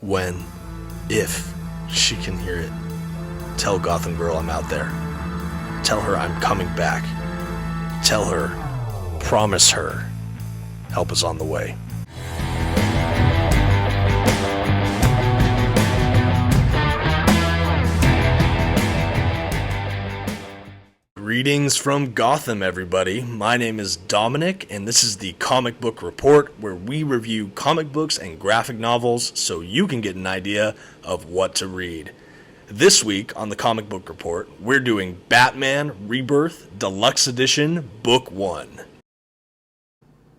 When, if she can hear it, tell Gotham Girl I'm out there. Tell her I'm coming back. Tell her, promise her, help is on the way. Greetings from Gotham, everybody. My name is Dominic, and this is the Comic Book Report, where we review comic books and graphic novels so you can get an idea of what to read. This week on the Comic Book Report, we're doing Batman Rebirth Deluxe Edition Book 1.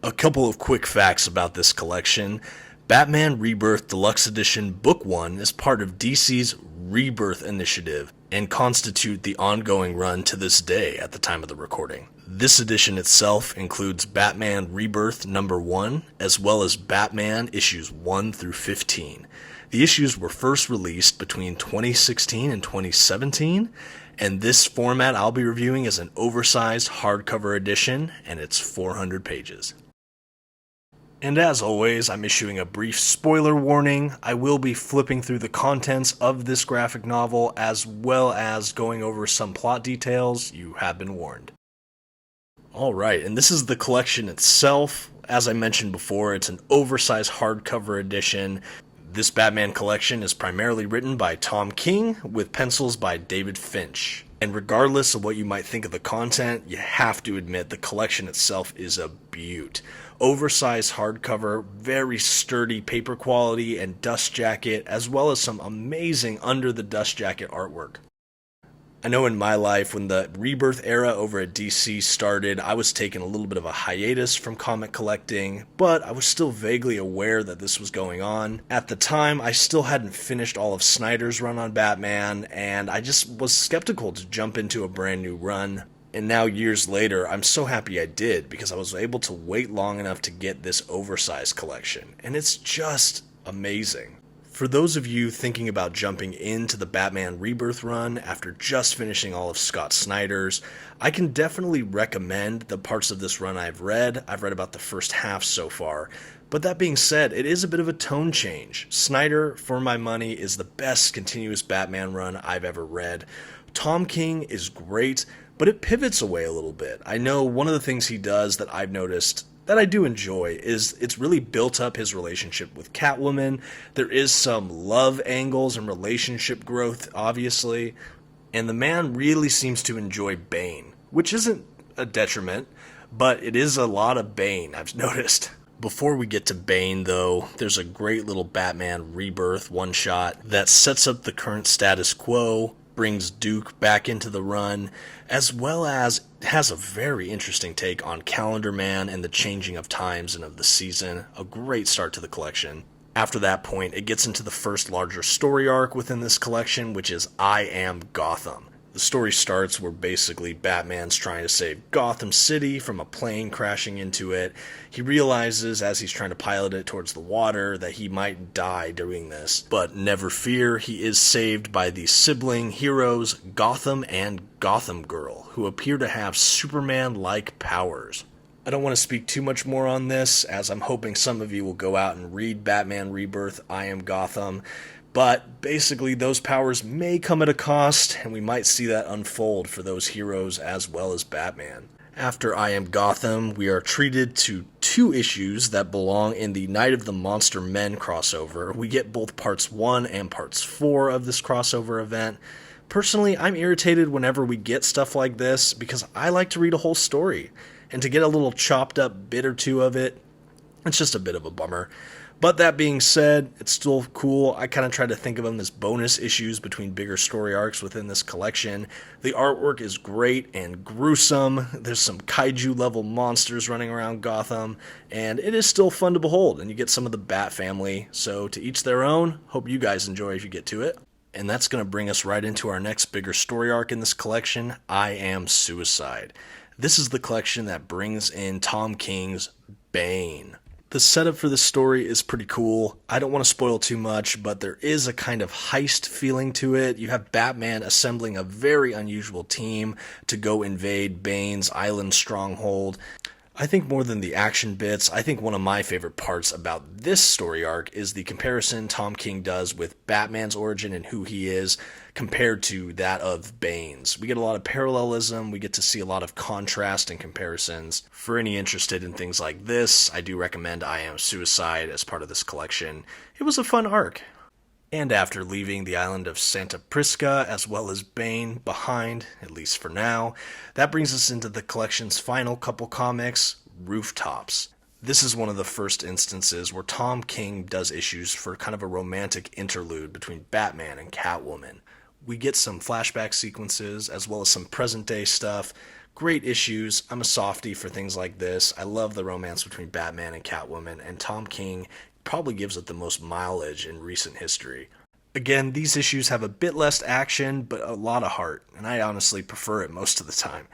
A couple of quick facts about this collection. Batman Rebirth Deluxe Edition Book 1 is part of DC's Rebirth initiative and constitute the ongoing run to this day at the time of the recording. This edition itself includes Batman Rebirth number 1, as well as Batman issues 1 through 15. The issues were first released between 2016 and 2017, and this format I'll be reviewing is an oversized hardcover edition, and it's 400 pages. And as always, I'm issuing a brief spoiler warning. I will be flipping through the contents of this graphic novel as well as going over some plot details. You have been warned. Alright, and this is the collection itself. As I mentioned before, it's an oversized hardcover edition. This Batman collection is primarily written by Tom King with pencils by David Finch. And regardless of what you might think of the content, you have to admit the collection itself is a beaut. Oversized hardcover, very sturdy paper quality and dust jacket, as well as some amazing under the dust jacket artwork. I know in my life, when the Rebirth era over at DC started, I was taking a little bit of a hiatus from comic collecting, but I was still vaguely aware that this was going on. At the time, I still hadn't finished all of Snyder's run on Batman, and I just was skeptical to jump into a brand new run. And now, years later, I'm so happy I did, because I was able to wait long enough to get this oversized collection, and it's just amazing. For those of you thinking about jumping into the Batman Rebirth run after just finishing all of Scott Snyder's, I can definitely recommend the parts of this run I've read. I've read about the first half so far. But that being said, it is a bit of a tone change. Snyder, for my money, is the best continuous Batman run I've ever read. Tom King is great, but it pivots away a little bit. I know one of the things he does that I've noticed that I do enjoy is it's really built up his relationship with Catwoman. There is some love angles and relationship growth, obviously, and the man really seems to enjoy Bane, which isn't a detriment, but it is a lot of Bane, I've noticed. Before we get to Bane, though, there's a great little Batman Rebirth one-shot that sets up the current status quo, brings Duke back into the run, as well as has a very interesting take on Calendar Man and the changing of times and of the season. A great start to the collection. After that point, it gets into the first larger story arc within this collection, which is I Am Gotham. The story starts where basically Batman's trying to save Gotham City from a plane crashing into it. He realizes as he's trying to pilot it towards the water that he might die doing this. But never fear, he is saved by the sibling heroes Gotham and Gotham Girl, who appear to have Superman-like powers. I don't want to speak too much more on this, as I'm hoping some of you will go out and read Batman Rebirth, I Am Gotham. But basically, those powers may come at a cost, and we might see that unfold for those heroes as well as Batman. After I Am Gotham, we are treated to 2 issues that belong in the Night of the Monster Men crossover. We get both parts 1 and parts 4 of this crossover event. Personally, I'm irritated whenever we get stuff like this, because I like to read a whole story, and to get a little chopped up bit or 2 of it, it's just a bit of a bummer. But that being said, it's still cool. I kind of try to think of them as bonus issues between bigger story arcs within this collection. The artwork is great and gruesome. There's some kaiju level monsters running around Gotham, and it is still fun to behold, and you get some of the Bat family. So to each their own. Hope you guys enjoy if you get to it. And that's going to bring us right into our next bigger story arc in this collection, I Am Suicide. This is the collection that brings in Tom King's Bane. The setup for this story is pretty cool. I don't want to spoil too much, but there is a kind of heist feeling to it. You have Batman assembling a very unusual team to go invade Bane's island stronghold. I think more than the action bits, I think one of my favorite parts about this story arc is the comparison Tom King does with Batman's origin and who he is compared to that of Bane's. We get a lot of parallelism, we get to see a lot of contrast and comparisons. For any interested in things like this, I do recommend I Am Suicide as part of this collection. It was a fun arc. And after leaving the island of Santa Prisca, as well as Bane, behind, at least for now, that brings us into the collection's final couple comics, Rooftops. This is one of the first instances where Tom King does issues for kind of a romantic interlude between Batman and Catwoman. We get some flashback sequences, as well as some present-day stuff. Great issues. I'm a softie for things like this. I love the romance between Batman and Catwoman, and Tom King probably gives it the most mileage in recent history. Again, these issues have a bit less action, but a lot of heart, and I honestly prefer it most of the time.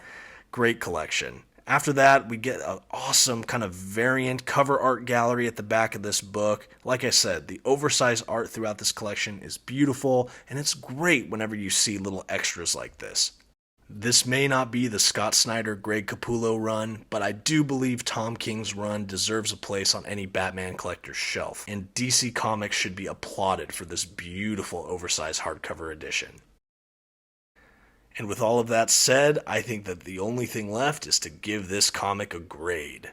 Great collection. After that, we get an awesome kind of variant cover art gallery at the back of this book. Like I said, the oversized art throughout this collection is beautiful, and it's great whenever you see little extras like this. This may not be the Scott Snyder, Greg Capullo run, but I do believe Tom King's run deserves a place on any Batman collector's shelf, and DC Comics should be applauded for this beautiful oversized hardcover edition. And with all of that said, I think that the only thing left is to give this comic a grade.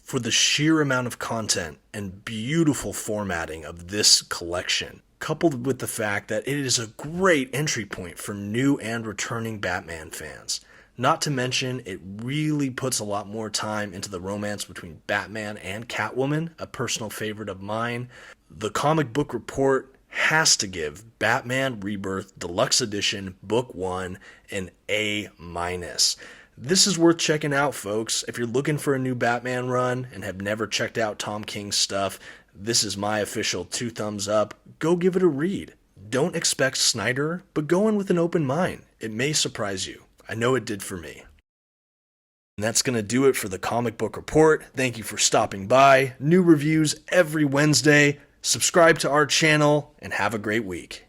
For the sheer amount of content and beautiful formatting of this collection, coupled with the fact that it is a great entry point for new and returning Batman fans. Not to mention, it really puts a lot more time into the romance between Batman and Catwoman, a personal favorite of mine. The Comic Book Report has to give Batman Rebirth Deluxe Edition Book 1 an A-. This is worth checking out, folks. If you're looking for a new Batman run and have never checked out Tom King's stuff, this is my official 2 thumbs up. Go give it a read. Don't expect Snyder, but go in with an open mind. It may surprise you. I know it did for me. And that's going to do it for the Comic Book Report. Thank you for stopping by. New reviews every Wednesday. Subscribe to our channel and have a great week.